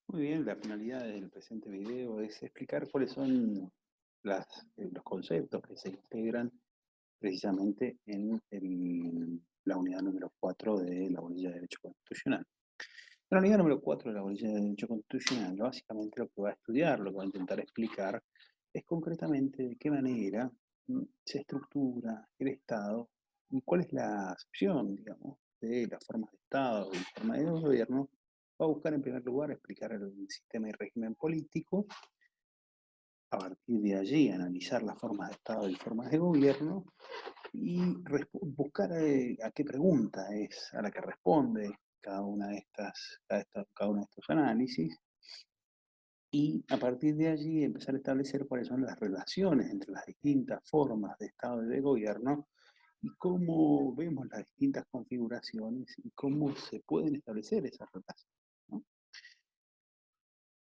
Muy bien, la finalidad del presente video es explicar cuáles son los conceptos que se integran precisamente en la unidad número 4 de la Bolilla de Derecho Constitucional. La unidad número 4 de la Bolilla de Derecho Constitucional, básicamente lo que va a estudiar, lo que va a intentar explicar, es concretamente de qué manera se estructura el Estado y cuál es la acepción, digamos, de las formas de Estado y formas de gobierno. Va a buscar en primer lugar explicar el sistema y régimen político, a partir de allí analizar las formas de Estado y formas de gobierno y buscar a qué pregunta es a la que responde cada uno de estos análisis, y a partir de allí empezar a establecer cuáles son las relaciones entre las distintas formas de Estado y de gobierno y cómo vemos las distintas configuraciones y cómo se pueden establecer esas relaciones, ¿no?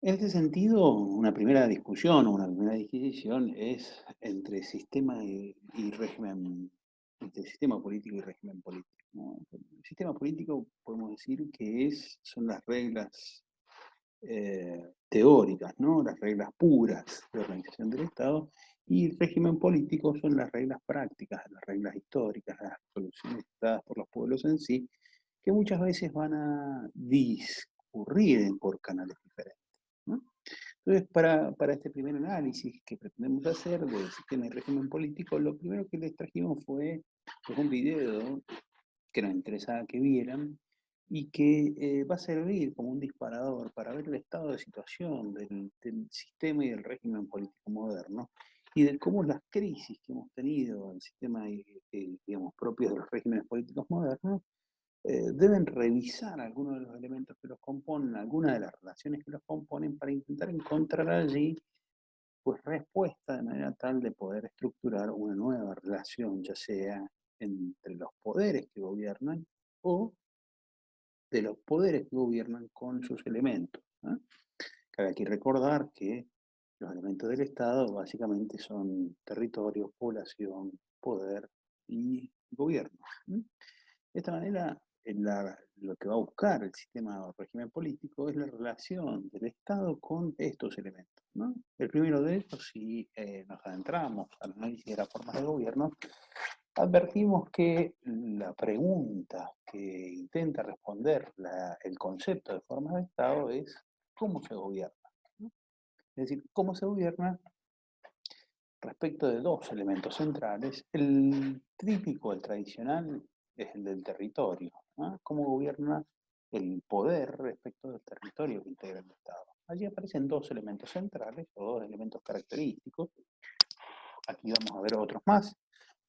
En este sentido, una primera discusión o una primera disquisición es entre sistema y régimen, entre sistema político y régimen político, ¿no? El sistema político podemos decir que son las reglas teóricas, ¿no? Las reglas puras de organización del Estado, y el régimen político son las reglas prácticas, las reglas históricas, las soluciones dadas por los pueblos en sí, que muchas veces van a discurrir por canales diferentes, ¿no? Entonces, para este primer análisis que pretendemos hacer del sistema y régimen político, lo primero que les trajimos fue pues, un video que nos interesaba que vieran y que va a servir como un disparador para ver el estado de situación del sistema y del régimen político moderno y de cómo las crisis que hemos tenido en el sistema, digamos, propios de los regímenes políticos modernos, deben revisar algunos de los elementos que los componen, algunas de las relaciones que los componen, para intentar encontrar allí pues respuesta de manera tal de poder estructurar una nueva relación, ya sea entre los poderes que gobiernan o de los poderes que gobiernan con sus elementos, ¿no? Cabe aquí recordar que los elementos del Estado básicamente son territorio, población, poder y gobierno, ¿no? De esta manera, lo que va a buscar el sistema o régimen político es la relación del Estado con estos elementos, ¿no? El primero de ellos, si nos adentramos al análisis de las formas de gobierno, advertimos que la pregunta que intenta responder el concepto de forma de Estado es cómo se gobierna, ¿no? Es decir, cómo se gobierna respecto de dos elementos centrales. El típico, el tradicional, es el del territorio, ¿no? Cómo gobierna el poder respecto del territorio que integra el Estado. Allí aparecen dos elementos centrales o dos elementos característicos. Aquí vamos a ver otros más,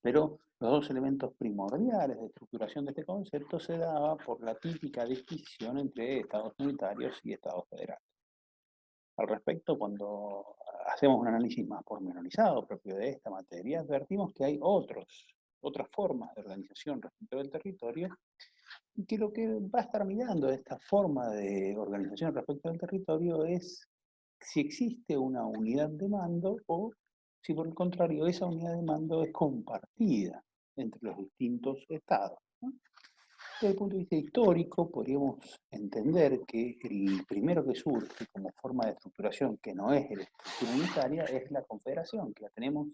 pero los dos elementos primordiales de estructuración de este concepto se daba por la típica distinción entre estados unitarios y estados federales. Al respecto, cuando hacemos un análisis más pormenorizado propio de esta materia, advertimos que hay otras formas de organización respecto del territorio, y que lo que va a estar mirando esta forma de organización respecto del territorio es si existe una unidad de mando o si por el contrario esa unidad de mando es compartida entre los distintos estados, ¿no? Desde el punto de vista histórico, podríamos entender que el primero que surge como forma de estructuración, que no es la estructura unitaria, es la confederación, que la tenemos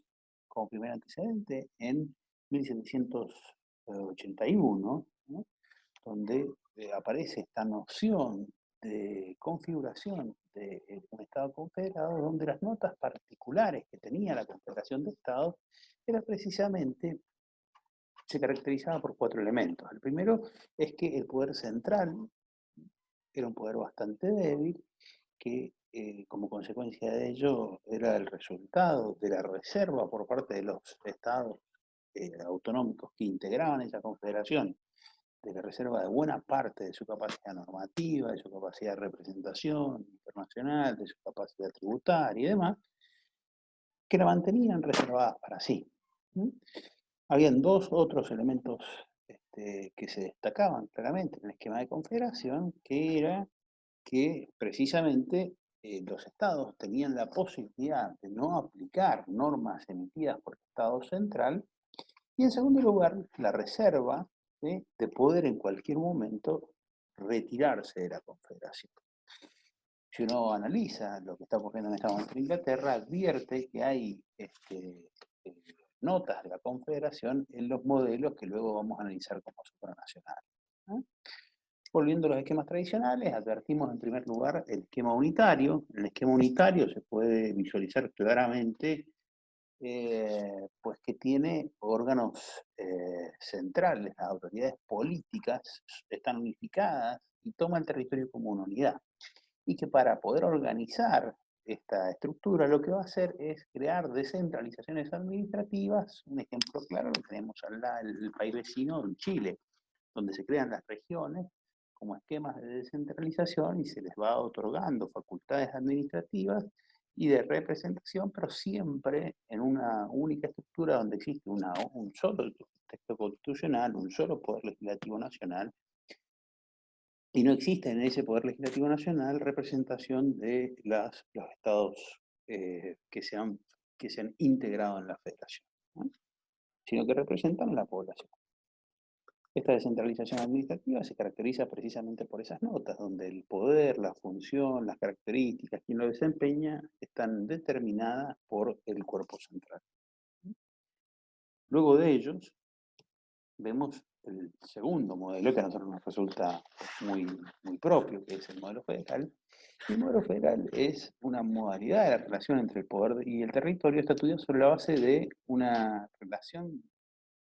como primer antecedente en 1781, ¿no? Donde aparece esta noción de configuración de un Estado confederado, donde las notas particulares que tenía la Confederación de Estados era precisamente, se caracterizaba por cuatro elementos. El primero es que el poder central era un poder bastante débil, que como consecuencia de ello era el resultado de la reserva por parte de los estados autonómicos que integraban esa confederación, de la reserva de buena parte de su capacidad normativa, de su capacidad de representación internacional, de su capacidad tributaria y demás, que la mantenían reservadas para sí. ¿Mm? Habían dos otros elementos que se destacaban claramente en el esquema de confederación, que era que precisamente los estados tenían la posibilidad de no aplicar normas emitidas por el Estado central, y en segundo lugar, la reserva de poder en cualquier momento retirarse de la confederación. si uno analiza lo que está ocurriendo en este momento en Inglaterra, advierte que hay notas de la Confederación en los modelos que luego vamos a analizar como supranacionales, ¿no? Volviendo a los esquemas tradicionales, advertimos en primer lugar el esquema unitario. En el esquema unitario se puede visualizar claramente pues que tiene órganos centrales, las autoridades políticas están unificadas y toman el territorio como una unidad. Y que para poder organizar esta estructura lo que va a hacer es crear descentralizaciones administrativas. Un ejemplo claro lo tenemos el país vecino, en Chile, donde se crean las regiones como esquemas de descentralización y se les va otorgando facultades administrativas y de representación, pero siempre en una única estructura donde existe un solo texto constitucional, un solo poder legislativo nacional, y no existe en ese poder legislativo nacional representación de los estados que se han integrado en la federación, ¿no? Sino que representan a la población. Esta descentralización administrativa se caracteriza precisamente por esas notas, donde el poder, la función, las características, quien lo desempeña, están determinadas por el cuerpo central. Luego de ellos, vemos el segundo modelo que a nosotros nos resulta muy propio, que es el modelo federal. El modelo federal es una modalidad de la relación entre el poder y el territorio, está estudiado sobre la base de una relación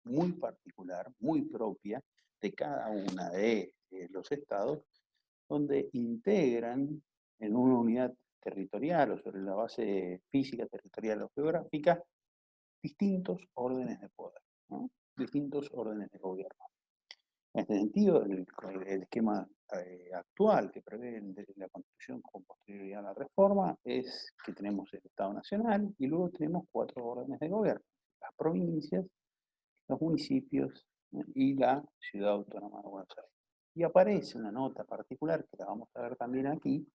muy particular, muy propia de cada una de los estados, donde integran en una unidad territorial o sobre la base física, territorial o geográfica, distintos órdenes de poder, ¿no? Distintos órdenes de gobierno. En este sentido, el esquema actual que prevé la Constitución con posterioridad a la reforma es que tenemos el Estado Nacional y luego tenemos 4 órdenes de gobierno: las provincias, los municipios, ¿no? Y la Ciudad Autónoma de Buenos Aires. Y aparece una nota particular, que la vamos a ver también aquí,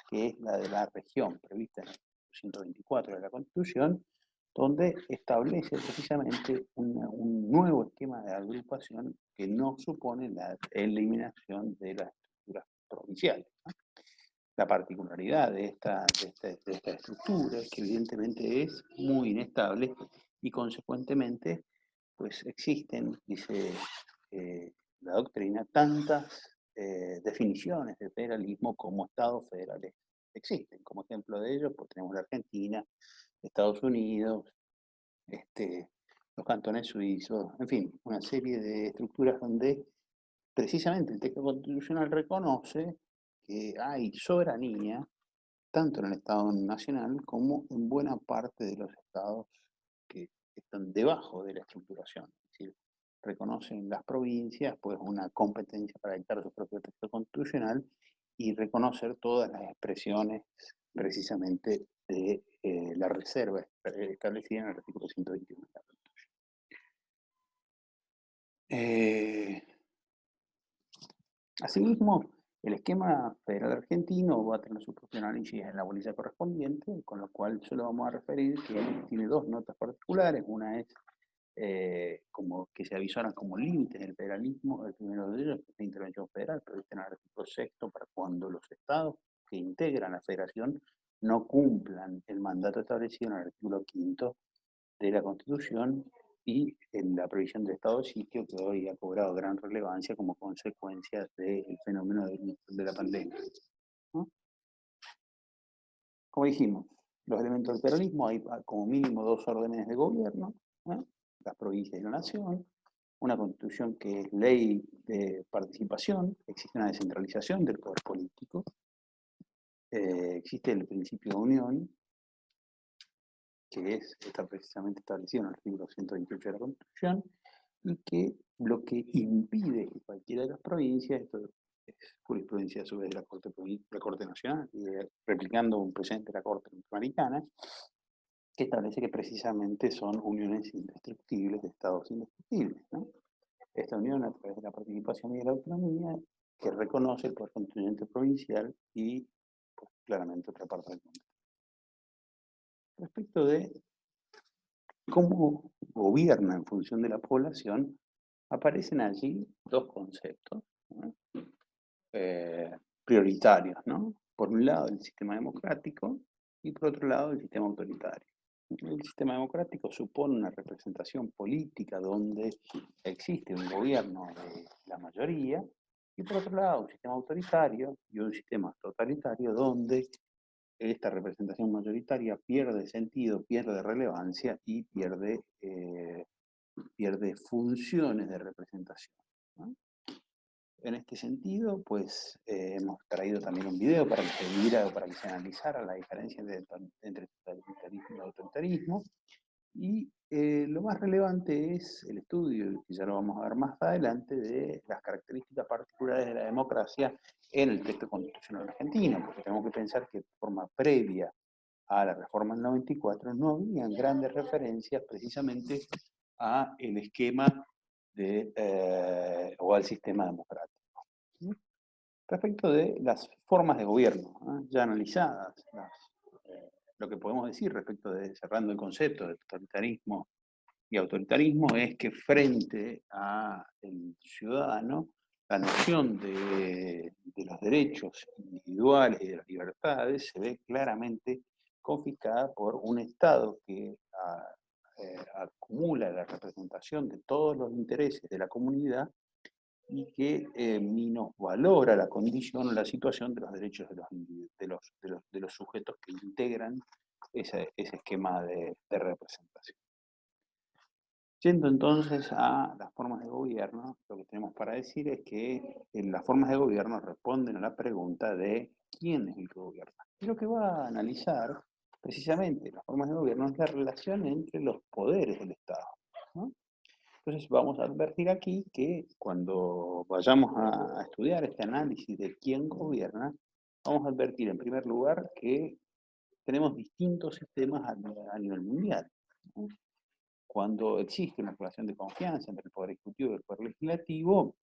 que es la de la región, prevista en el 124 de la Constitución, donde establece precisamente un nuevo esquema de agrupación que no supone la eliminación de las estructuras provinciales, ¿no? La particularidad de esta estructura es que evidentemente es muy inestable y consecuentemente pues existen, dice la doctrina, tantas definiciones de federalismo como estados federales existen. Como ejemplo de ello, pues tenemos la Argentina, Estados Unidos, los cantones suizos, en fin, una serie de estructuras donde precisamente el texto constitucional reconoce que hay soberanía tanto en el Estado nacional como en buena parte de los estados que están debajo de la estructuración. Es decir, reconocen las provincias pues una competencia para dictar su propio texto constitucional y reconocer todas las expresiones precisamente de la reserva establecida en el artículo 121 de la Constitución. Asimismo, el esquema federal argentino va a tener su propio análisis en la bolilla correspondiente, con lo cual solo vamos a referir que tiene 2 notas particulares. Una es como que se avisoran como límites del federalismo. El primero de ellos es la intervención federal, prevista en el artículo 6, para cuando los estados que integran la federación no cumplan el mandato establecido en el artículo 5 de la Constitución y en la previsión del estado de sitio, que hoy ha cobrado gran relevancia como consecuencia del fenómeno de la pandemia, ¿no? Como dijimos, los elementos del federalismo, hay como mínimo 2 órdenes de gobierno, ¿no? Las provincias y la nación, una constitución que es ley de participación, existe una descentralización del poder político, existe el principio de unión, que está precisamente establecido en el artículo 128 de la Constitución, y que lo que impide que cualquiera de las provincias, esto es jurisprudencia a su vez de la Corte Nacional, y replicando un precedente de la Corte Interamericana, que establece que precisamente son uniones indestructibles de estados indestructibles, ¿no? Esta unión, a través de la participación y de la autonomía, que reconoce el poder constituyente provincial y pues, claramente otra parte del mundo. Respecto de cómo gobierna en función de la población, aparecen allí 2 conceptos, ¿no? Prioritarios, ¿no? por un lado el sistema democrático y por otro lado el sistema autoritario. El sistema democrático supone una representación política donde existe un gobierno de la mayoría y por otro lado un sistema autoritario y un sistema totalitario donde esta representación mayoritaria pierde sentido, pierde relevancia y pierde funciones de representación, ¿no? En este sentido, pues hemos traído también un video para que se viera, para que se analizara la diferencia entre totalitarismo y autoritarismo. Y lo más relevante es el estudio, que ya lo vamos a ver más adelante, de las características particulares de la democracia en el texto constitucional argentino, porque tenemos que pensar que de forma previa a la reforma del 94 no habían grandes referencias precisamente a el esquema o al sistema democrático. Respecto de las formas de gobierno, ¿no? Ya analizadas, lo que podemos decir respecto de, cerrando el concepto de totalitarismo y autoritarismo, es que frente al ciudadano, la noción de los derechos individuales y de las libertades se ve claramente confiscada por un Estado que acumula la representación de todos los intereses de la comunidad y que minusvalora la condición o la situación de los derechos de los sujetos que integran ese esquema de representación. Yendo entonces a las formas de gobierno, lo que tenemos para decir es que las formas de gobierno responden a la pregunta de quién es el que gobierna. Y lo que va a analizar precisamente las formas de gobierno es la relación entre los poderes del Estado, ¿no? Entonces vamos a advertir aquí que cuando vayamos a estudiar este análisis de quién gobierna, vamos a advertir en primer lugar que tenemos distintos sistemas a nivel mundial, ¿no? Cuando existe una relación de confianza entre el Poder Ejecutivo y el Poder Legislativo,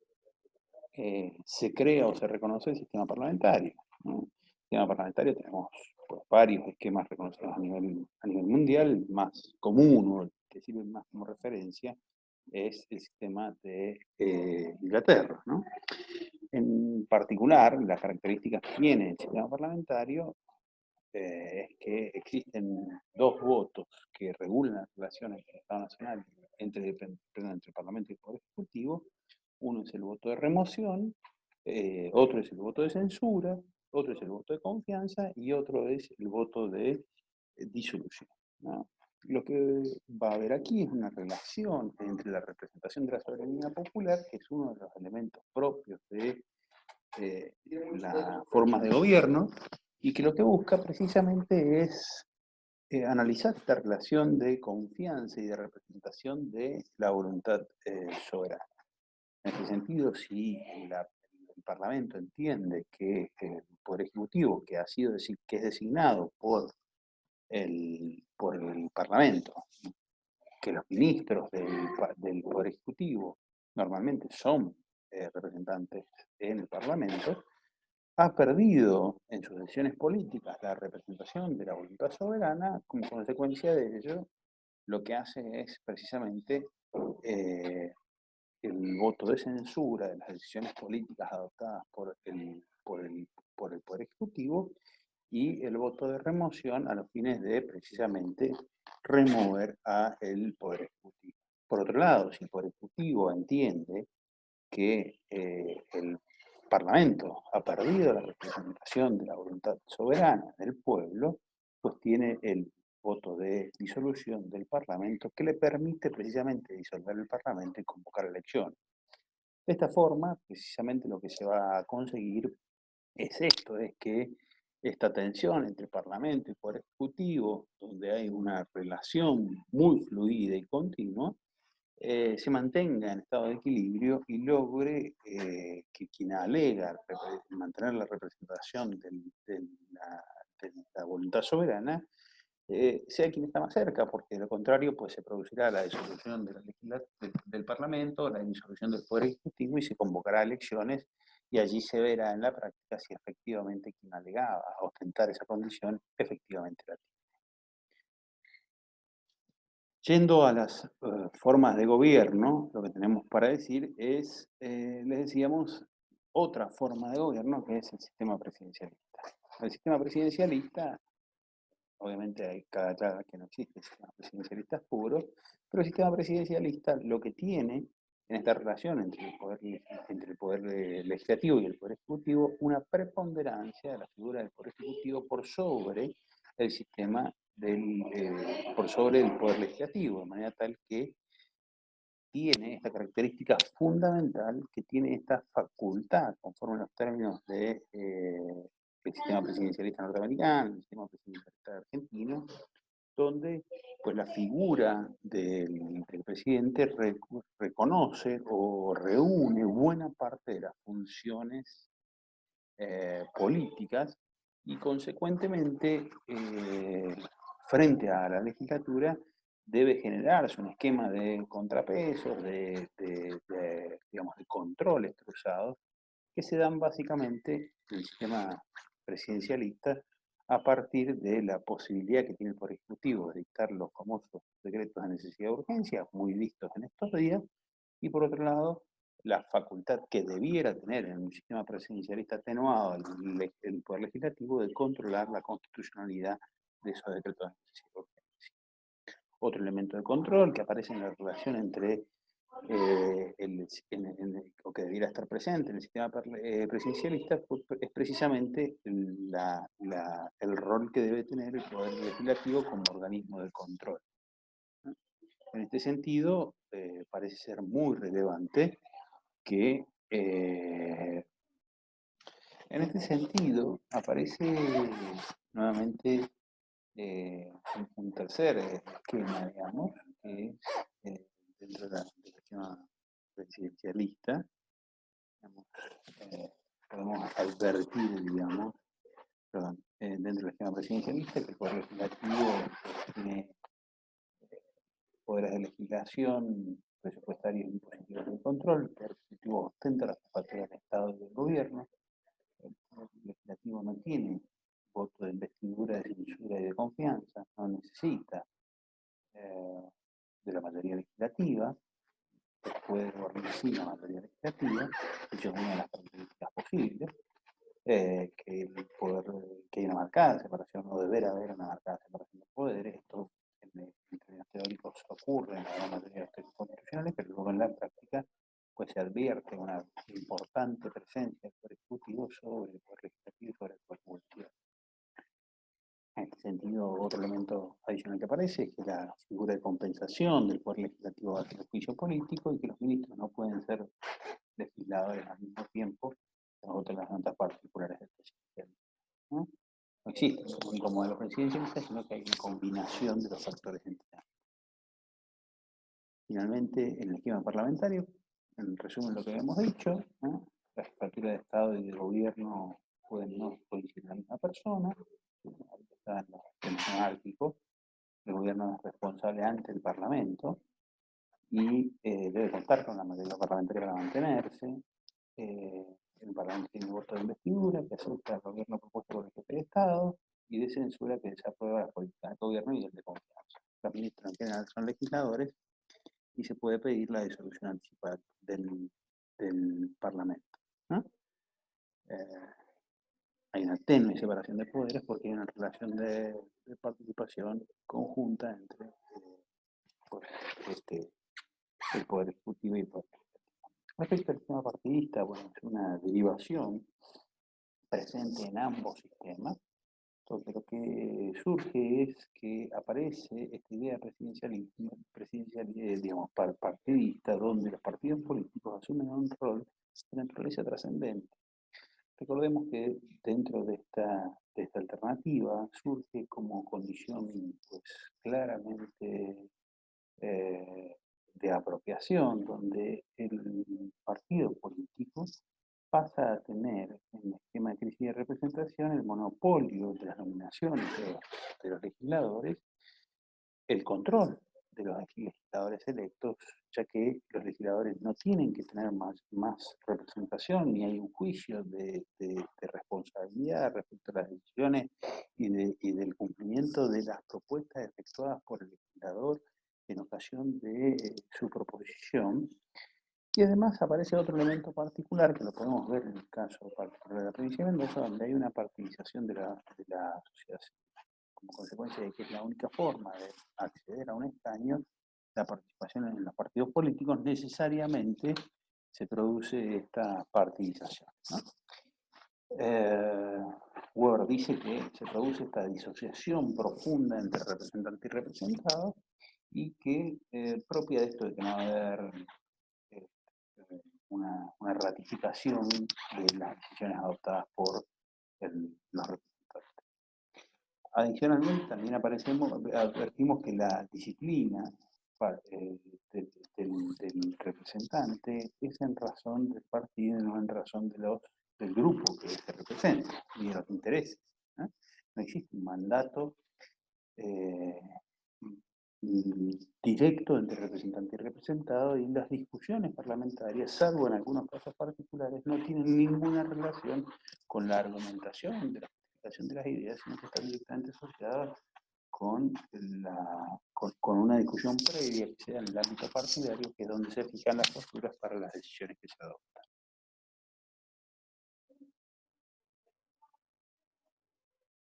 se crea o se reconoce el sistema parlamentario, ¿no? El sistema parlamentario tenemos pues, varios esquemas reconocidos a nivel mundial. El más común, o el que sirve más como referencia, es el sistema de Inglaterra, ¿no? En particular, las características que tiene el sistema parlamentario es que existen dos votos que regulan las relaciones entre el Estado Nacional, entre el Parlamento y el Poder Ejecutivo. Uno es el voto de remoción, otro es el voto de censura, otro es el voto de confianza y otro es el voto de disolución, ¿no? Lo que va a haber aquí es una relación entre la representación de la soberanía popular, que es uno de los elementos propios de las formas de gobierno, y que lo que busca precisamente es analizar esta relación de confianza y de representación de la voluntad soberana. En este sentido, si el Parlamento entiende que el Poder Ejecutivo, que es designado por el Parlamento, que los ministros del Poder Ejecutivo normalmente son representantes en el Parlamento, ha perdido en sus decisiones políticas la representación de la voluntad soberana. Como consecuencia de ello, lo que hace es precisamente el voto de censura de las decisiones políticas adoptadas por el Poder Ejecutivo y el voto de remoción a los fines de precisamente remover a el Poder Ejecutivo. Por otro lado, si el Poder Ejecutivo entiende que el Parlamento ha perdido la representación de la voluntad soberana del pueblo, pues tiene el voto de disolución del Parlamento que le permite precisamente disolver el Parlamento y convocar elecciones. De esta forma, precisamente lo que se va a conseguir es esto, es que esta tensión entre Parlamento y Poder Ejecutivo, donde hay una relación muy fluida y continua, se mantenga en estado de equilibrio y logre que quien alega mantener la representación de la voluntad soberana sea quien está más cerca, porque de lo contrario pues se producirá la disolución del Parlamento, la disolución del Poder Ejecutivo y se convocará elecciones y allí se verá en la práctica si efectivamente quien alegaba a ostentar esa condición efectivamente la tiene. Yendo a las formas de gobierno, lo que tenemos para decir es, les decíamos, otra forma de gobierno que es el sistema presidencialista. El sistema presidencialista, obviamente hay cada aclarar que no existe sistemas presidencialistas puros, pero el sistema presidencialista lo que tiene en esta relación entre el poder legislativo y el poder ejecutivo, una preponderancia de la figura del poder ejecutivo por sobre el sistema por sobre el poder legislativo, de manera tal que tiene esta característica fundamental, que tiene esta facultad, conforme a los términos el sistema presidencialista norteamericano, el sistema presidencialista argentino, donde pues la figura del presidente reconoce o reúne buena parte de las funciones políticas y consecuentemente frente a la legislatura debe generarse un esquema de contrapesos, digamos, de controles cruzados que se dan básicamente en el sistema presidencialista a partir de la posibilidad que tiene el Poder Ejecutivo de dictar los famosos decretos de necesidad de urgencia, muy vistos en estos días, y por otro lado, la facultad que debiera tener en un sistema presidencialista atenuado el Poder Legislativo de controlar la constitucionalidad de esos decretos de necesidad de urgencia. Otro elemento de control que aparece en la relación entre o que debiera estar presente en el sistema presidencialista es precisamente el rol que debe tener el Poder Legislativo como organismo de control. En este sentido, parece ser muy relevante que en este sentido aparece nuevamente un tercer esquema, digamos, que es dentro del esquema presidencialista, digamos, podemos advertir, digamos, perdón, dentro del esquema presidencialista que el Poder Legislativo tiene poderes de legislación, presupuestarios y impositivos de control. El Poder Ejecutivo ostenta la jefatura del Estado y del Gobierno. El Poder Legislativo no tiene voto de investidura, de censura y de confianza, no necesita de la mayoría legislativa, puede gobernar sin la mayoría legislativa, de hecho es una de las características posibles, que el poder, que hay una marcada separación, o deberá haber una marcada separación de poderes. Esto en términos teóricos ocurre en la gran mayoría de los textos constitucionales, pero luego en la práctica pues se advierte una importante presencia del Poder Ejecutivo sobre el Poder Legislativo y sobre el Poder Judicial. En este sentido, otro elemento adicional que aparece es que la figura de compensación del Poder Legislativo hacia el juicio político y que los ministros no pueden ser legisladores al mismo tiempo que otras notas particulares del presidente. ¿No? No existe un único modelo presidencialista, sino que hay una combinación de los factores entre ellos. Finalmente, en el esquema parlamentario, en resumen lo que hemos dicho, ¿no? La jefatura de Estado y de Gobierno pueden no coincidir en la misma persona, está en los temas monárquicos. El Gobierno es responsable ante el Parlamento y debe contar con la mayoría parlamentaria para mantenerse. El Parlamento tiene voto de investidura, que acepta el gobierno propuesto por el jefe de Estado, y de censura, que desaprueba la política del gobierno y el de confianza. Los ministros en general son legisladores y se puede pedir la disolución anticipada del Parlamento, ¿no? Hay una tenue separación de poderes porque hay una relación de participación conjunta entre pues, el Poder Ejecutivo y el Poder Legislativo. Respecto al sistema partidista, bueno, es una derivación presente en ambos sistemas, donde lo que surge es que aparece esta idea presidencial digamos, partidista, donde los partidos políticos asumen un rol de naturaleza trascendente. Recordemos que dentro de esta alternativa surge como condición pues, claramente de apropiación, donde el partido político pasa a tener en el esquema de crisis de representación el monopolio de las nominaciones de los legisladores, el control de los legisladores electos, ya que los legisladores no tienen que tener más representación, ni hay un juicio de responsabilidad respecto a las decisiones y del cumplimiento de las propuestas efectuadas por el legislador en ocasión de su proposición, Y además aparece otro elemento particular que lo podemos ver en el caso particular de la provincia de Mendoza, donde hay una partidización de la sociedad civil. Como consecuencia de que es la única forma de acceder a un escaño, la participación en los partidos políticos, necesariamente se produce esta partidización, ¿no? Weber dice que se produce esta disociación profunda entre representante y representado y que propia de esto de que no va a haber eh, una ratificación de las decisiones adoptadas por los representantes. Adicionalmente, también advertimos que la disciplina del representante es en razón del partido y no en razón del grupo que se representa y de los intereses, ¿no? No existe un mandato eh, directo entre representante y representado, y las discusiones parlamentarias, salvo en algunos casos particulares, no tienen ninguna relación con la argumentación de la justificación de las ideas, sino que están directamente asociadas con una discusión previa que sea en el ámbito partidario, que es donde se fijan las posturas para las decisiones que se adoptan.